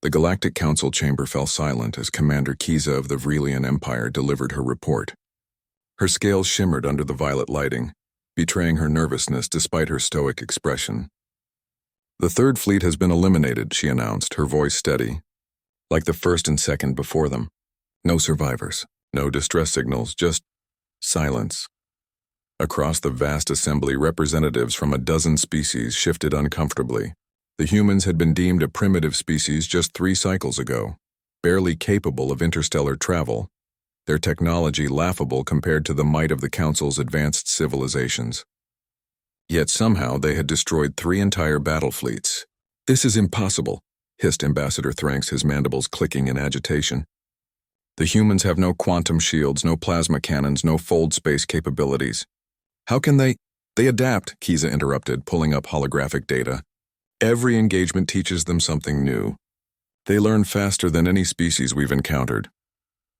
The Galactic Council chamber fell silent as Commander Kiza of the Vrelian Empire delivered her report. Her scales shimmered under the violet lighting, betraying her nervousness despite her stoic expression. "The Third Fleet has been eliminated," she announced, her voice steady, like the first and second before them. No survivors, no distress signals, just silence. Across the vast assembly, representatives from a dozen species shifted uncomfortably. The humans had been deemed a primitive species just 3 cycles ago, barely capable of interstellar travel, their technology laughable compared to the might of the Council's advanced civilizations. Yet somehow they had destroyed 3 entire battle fleets. "This is impossible," hissed Ambassador Thranks, his mandibles clicking in agitation. "The humans have no quantum shields, no plasma cannons, no fold space capabilities. How can they—" "They adapt," Kiza interrupted, pulling up holographic data. "Every engagement teaches them something new. They learn faster than any species we've encountered."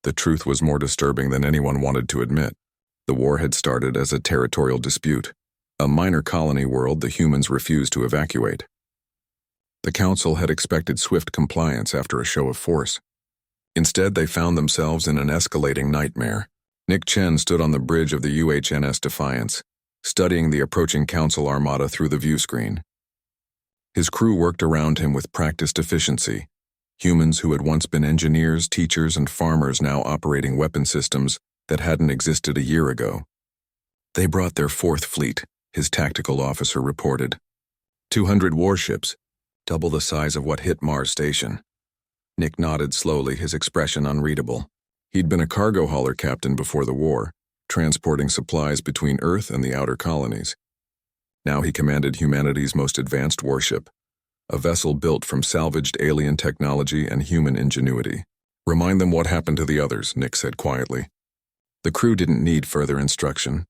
The truth was more disturbing than anyone wanted to admit. The war had started as a territorial dispute, a minor colony world the humans refused to evacuate. The Council had expected swift compliance after a show of force. Instead, they found themselves in an escalating nightmare. Nick Chen stood on the bridge of the UHNS Defiance, studying the approaching Council armada through the viewscreen. His crew worked around him with practiced efficiency. Humans who had once been engineers, teachers, and farmers now operating weapon systems that hadn't existed a year ago. "They brought their 4th fleet," his tactical officer reported. 200 warships, double the size of what hit Mars Station. Nick nodded slowly, his expression unreadable. He'd been a cargo hauler captain before the war, transporting supplies between Earth and the outer colonies. Now he commanded humanity's most advanced warship, a vessel built from salvaged alien technology and human ingenuity. "Remind them what happened to the others," Nick said quietly. The crew didn't need further instruction.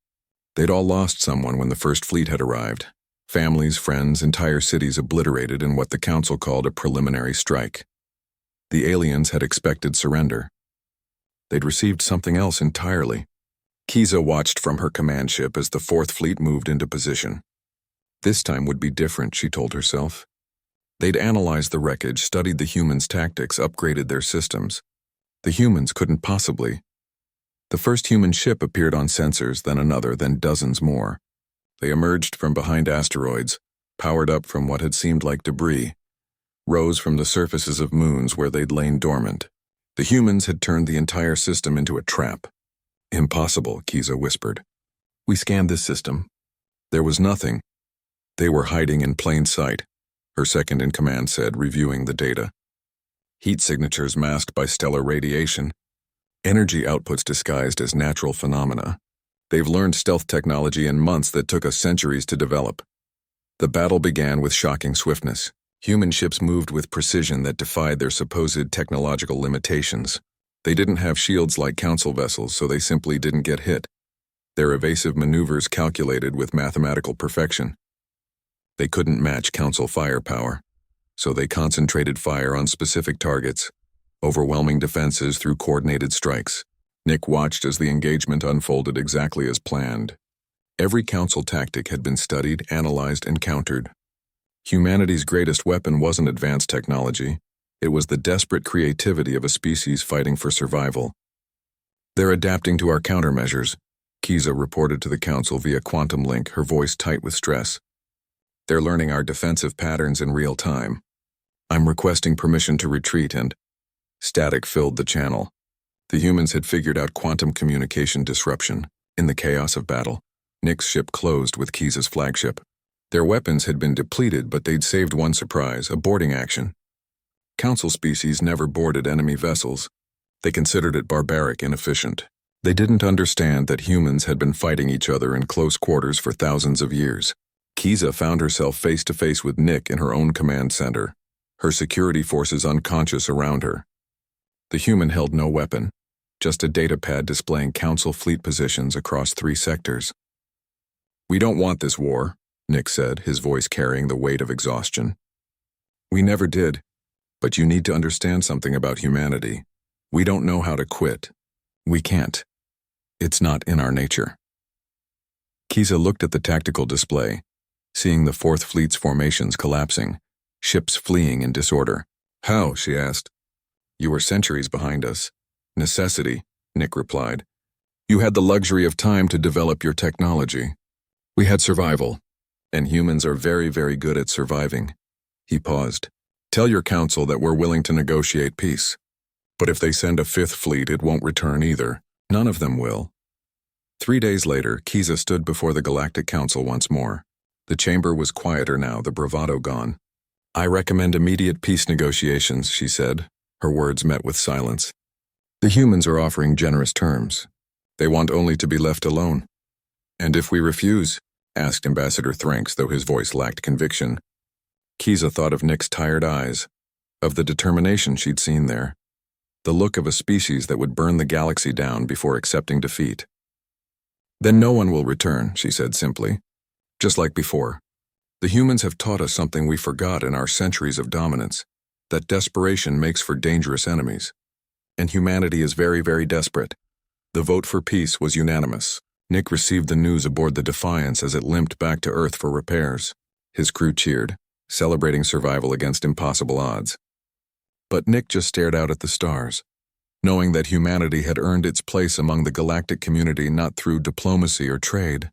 They'd all lost someone when the First Fleet had arrived. Families, friends, entire cities obliterated in what the Council called a preliminary strike. The aliens had expected surrender. They'd received something else entirely. Kiza watched from her command ship as the 4th Fleet moved into position. This time would be different, she told herself. They'd analyzed the wreckage, studied the humans' tactics, upgraded their systems. The humans couldn't possibly. The first human ship appeared on sensors, then another, then dozens more. They emerged from behind asteroids, powered up from what had seemed like debris, rose from the surfaces of moons where they'd lain dormant. The humans had turned the entire system into a trap. "Impossible," Kiza whispered. "We scanned this system. There was nothing. They were hiding in plain sight," her second-in-command said, reviewing the data. "Heat signatures masked by stellar radiation. Energy outputs disguised as natural phenomena. They've learned stealth technology in months that took us centuries to develop." The battle began with shocking swiftness. Human ships moved with precision that defied their supposed technological limitations. They didn't have shields like Council vessels, so they simply didn't get hit. Their evasive maneuvers calculated with mathematical perfection. They couldn't match Council firepower, so they concentrated fire on specific targets, overwhelming defenses through coordinated strikes. Nick watched as the engagement unfolded exactly as planned. Every Council tactic had been studied, analyzed, and countered. Humanity's greatest weapon wasn't advanced technology. It was the desperate creativity of a species fighting for survival. "They're adapting to our countermeasures," Kiza reported to the Council via quantum link, her voice tight with stress. "They're learning our defensive patterns in real time. I'm requesting permission to retreat," and static filled the channel. The humans had figured out quantum communication disruption. In the chaos of battle, Nick's ship closed with Kiza's flagship. Their weapons had been depleted, but they'd saved one surprise, a boarding action. Council species never boarded enemy vessels. They considered it barbaric, inefficient. They didn't understand that humans had been fighting each other in close quarters for thousands of years. Kiza found herself face to face with Nick in her own command center, her security forces unconscious around her. The human held no weapon, just a data pad displaying Council fleet positions across 3 sectors. "We don't want this war," Nick said, his voice carrying the weight of exhaustion. "We never did, but you need to understand something about humanity. We don't know how to quit. We can't. It's not in our nature." Kiza looked at the tactical display, seeing the 4th Fleet's formations collapsing, ships fleeing in disorder. How? She asked. You were centuries behind us. Necessity, Nick replied. You had the luxury of time to develop your technology. We had survival, and humans are very, very good at surviving. He paused. Tell your council that we're willing to negotiate peace. But if they send a fifth fleet, it won't return either. None of them will. 3 days later, Kiza stood before the Galactic Council once more. The chamber was quieter now, the bravado gone. I recommend immediate peace negotiations, she said. Her words met with silence. The humans are offering generous terms. They want only to be left alone. And if we refuse? Asked Ambassador Thranks, though his voice lacked conviction. Kiza thought of Nick's tired eyes, of the determination she'd seen there, the look of a species that would burn the galaxy down before accepting defeat. Then no one will return, she said simply. Just like before. The humans have taught us something we forgot in our centuries of dominance, that desperation makes for dangerous enemies. And humanity is very, very desperate. The vote for peace was unanimous. Nick received the news aboard the Defiance as it limped back to Earth for repairs. His crew cheered, celebrating survival against impossible odds. But Nick just stared out at the stars, knowing that humanity had earned its place among the galactic community not through diplomacy or trade,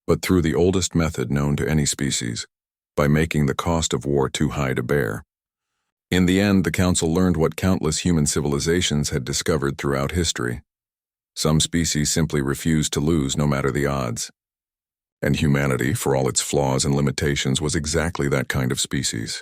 but through the oldest method known to any species, by making the cost of war too high to bear. In the end, the Council learned what countless human civilizations had discovered throughout history. Some species simply refused to lose no matter the odds. And humanity, for all its flaws and limitations, was exactly that kind of species.